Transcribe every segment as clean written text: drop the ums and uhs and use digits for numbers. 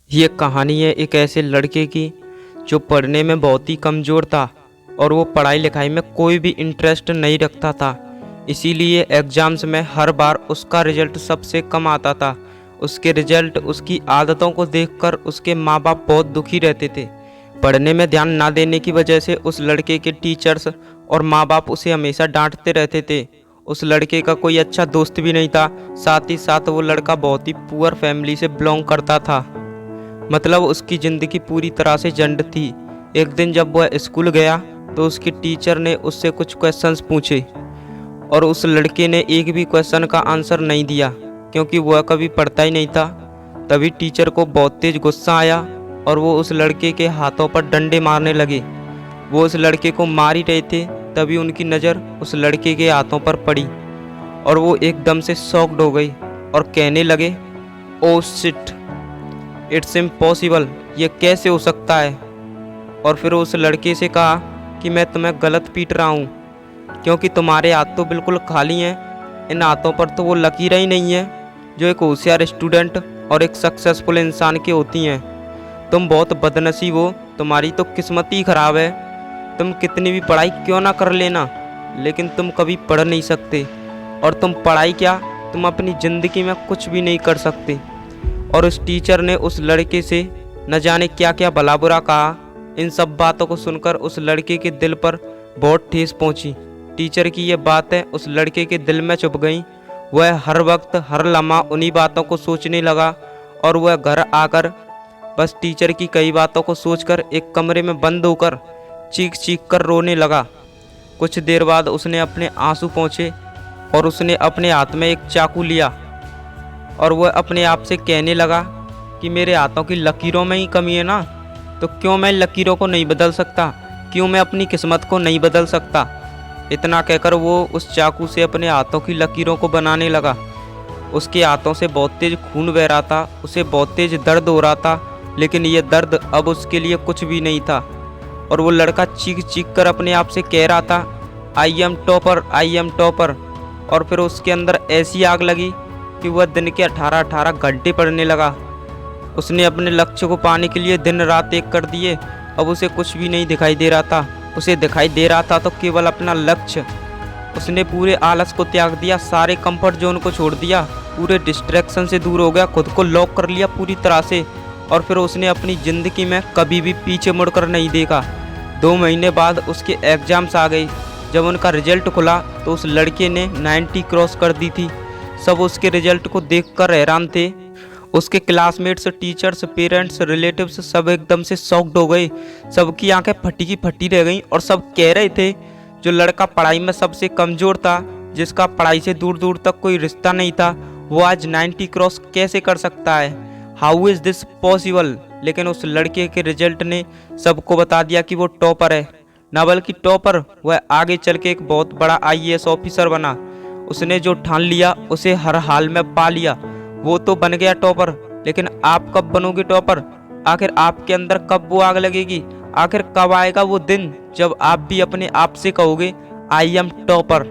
ये कहानी है एक ऐसे लड़के की जो पढ़ने में बहुत ही कमज़ोर था और वो पढ़ाई लिखाई में कोई भी इंटरेस्ट नहीं रखता था। इसीलिए एग्ज़ाम्स में हर बार उसका रिजल्ट सबसे कम आता था। उसके रिजल्ट उसकी आदतों को देखकर उसके माँ बाप बहुत दुखी रहते थे। पढ़ने में ध्यान ना देने की वजह से उस लड़के के टीचर्स और माँ बाप उसे हमेशा डांटते रहते थे। उस लड़के का कोई अच्छा दोस्त भी नहीं था। साथ ही साथ वो लड़का बहुत ही पुअर फैमिली से बिलोंग करता था। मतलब उसकी ज़िंदगी पूरी तरह से झंड थी। एक दिन जब वह स्कूल गया तो उसकी टीचर ने उससे कुछ क्वेश्चंस पूछे और उस लड़के ने एक भी क्वेश्चन का आंसर नहीं दिया क्योंकि वह कभी पढ़ता ही नहीं था। तभी टीचर को बहुत तेज गुस्सा आया और वो उस लड़के के हाथों पर डंडे मारने लगे। वो उस लड़के को मार ही रहे थे, तभी उनकी नज़र उस लड़के के हाथों पर पड़ी और वो एकदम से शॉक्ड हो गई और कहने लगे, ओ शिट, इट्स इम्पॉसिबल, ये कैसे हो सकता है। और फिर उस लड़के से कहा कि मैं तुम्हें गलत पीट रहा हूँ क्योंकि तुम्हारे हाथ तो बिल्कुल खाली हैं। इन हाथों पर तो वो लकीरें ही नहीं है जो एक होशियार स्टूडेंट और एक सक्सेसफुल इंसान की होती हैं। तुम बहुत बदनसीब हो, तुम्हारी तो किस्मत ही ख़राब है। तुम कितनी भी पढ़ाई क्यों ना कर लेना, लेकिन तुम कभी पढ़ नहीं सकते, और तुम पढ़ाई क्या, तुम अपनी ज़िंदगी में कुछ भी नहीं कर सकते। और उस टीचर ने उस लड़के से न जाने क्या क्या भला बुरा कहा। इन सब बातों को सुनकर उस लड़के के दिल पर बहुत ठेस पहुंची। टीचर की ये बातें उस लड़के के दिल में चुभ गईं। वह हर वक्त हर लम्हा उन्हीं बातों को सोचने लगा और वह घर आकर बस टीचर की कई बातों को सोचकर एक कमरे में बंद होकर चीख चीख कर रोने लगा। कुछ देर बाद उसने अपने आंसू पोंछे और उसने अपने हाथ में एक चाकू लिया और वह अपने आप से कहने लगा कि मेरे हाथों की लकीरों में ही कमी है ना, तो क्यों मैं लकीरों को नहीं बदल सकता, क्यों मैं अपनी किस्मत को नहीं बदल सकता। इतना कहकर वो उस चाकू से अपने हाथों की लकीरों को बनाने लगा। उसके हाथों से बहुत तेज खून बह रहा था, उसे बहुत तेज दर्द हो रहा था, लेकिन ये दर्द अब उसके लिए कुछ भी नहीं था। और वो लड़का चीख चीख कर अपने आप से कह रहा था, I am topper, I am topper. और फिर उसके अंदर ऐसी आग लगी कि वह दिन के 18-18 घंटे पढ़ने लगा। उसने अपने लक्ष्य को पाने के लिए दिन रात एक कर दिए। अब उसे कुछ भी नहीं दिखाई दे रहा था, उसे दिखाई दे रहा था तो केवल अपना लक्ष्य। उसने पूरे आलस को त्याग दिया, सारे कंफर्ट जोन को छोड़ दिया, पूरे डिस्ट्रैक्शन से दूर हो गया, खुद को लॉक कर लिया पूरी तरह से। और फिर उसने अपनी ज़िंदगी में कभी भी पीछे मुड़कर नहीं देखा। 2 महीने बाद उसके एग्ज़ाम्स आ गए। जब उनका रिजल्ट खुला तो उस लड़के ने 90 क्रॉस कर दी थी। सब उसके रिजल्ट को देखकर हैरान थे। उसके क्लासमेट्स, टीचर्स, पेरेंट्स, रिलेटिव्स सब एकदम से शॉक्ड हो गए। सबकी आंखें फटी की फटी रह गईं और सब कह रहे थे, जो लड़का पढ़ाई में सबसे कमज़ोर था, जिसका पढ़ाई से दूर दूर तक कोई रिश्ता नहीं था, वो आज 90 क्रॉस कैसे कर सकता है। How is this possible. लेकिन उस लड़के के रिजल्ट ने सबको बता दिया कि वो टॉपर है। न बल्कि टॉपर, वह आगे चल के एक बहुत बड़ा IAS ऑफिसर बना। उसने जो ठान लिया उसे हर हाल में पा लिया। वो तो बन गया टॉपर, लेकिन आप कब बनोगे टॉपर? आखिर आपके अंदर कब वो आग लगेगी? आखिर कब आएगा वो दिन जब आप भी अपने आप से कहोगे, आई एम टॉपर।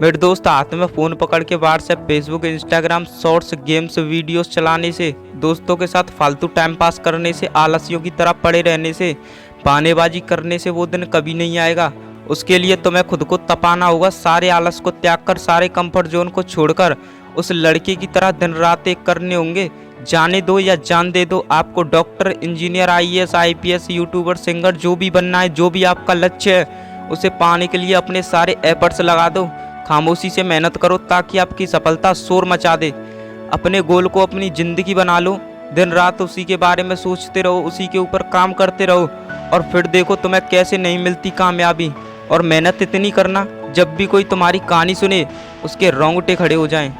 मेरे दोस्त, हाथ में फ़ोन पकड़ के WhatsApp, Facebook, Instagram, shorts, games, videos चलाने से, दोस्तों के साथ फालतू टाइम पास करने से, आलसियों की तरह पड़े रहने से, बहानेबाजी करने से वो दिन कभी नहीं आएगा। उसके लिए तुम्हें खुद को तपाना होगा, सारे आलस को त्याग कर, सारे कंफर्ट जोन को छोड़कर उस लड़के की तरह दिन रात एक करने होंगे। जाने दो या जान दे दो, आपको doctor, engineer, IAS, IPS, YouTuber, singer, जो भी बनना है, जो भी आपका लक्ष्य है, उसे पाने के लिए अपने सारे एफर्ट्स लगा दो। खामोशी से मेहनत करो ताकि आपकी सफलता शोर मचा दे। अपने गोल को अपनी ज़िंदगी बना लो, दिन रात उसी के बारे में सोचते रहो, उसी के ऊपर काम करते रहो, और फिर देखो तुम्हें कैसे नहीं मिलती कामयाबी। और मेहनत इतनी करना, जब भी कोई तुम्हारी कहानी सुने उसके रोंगटे खड़े हो जाएं।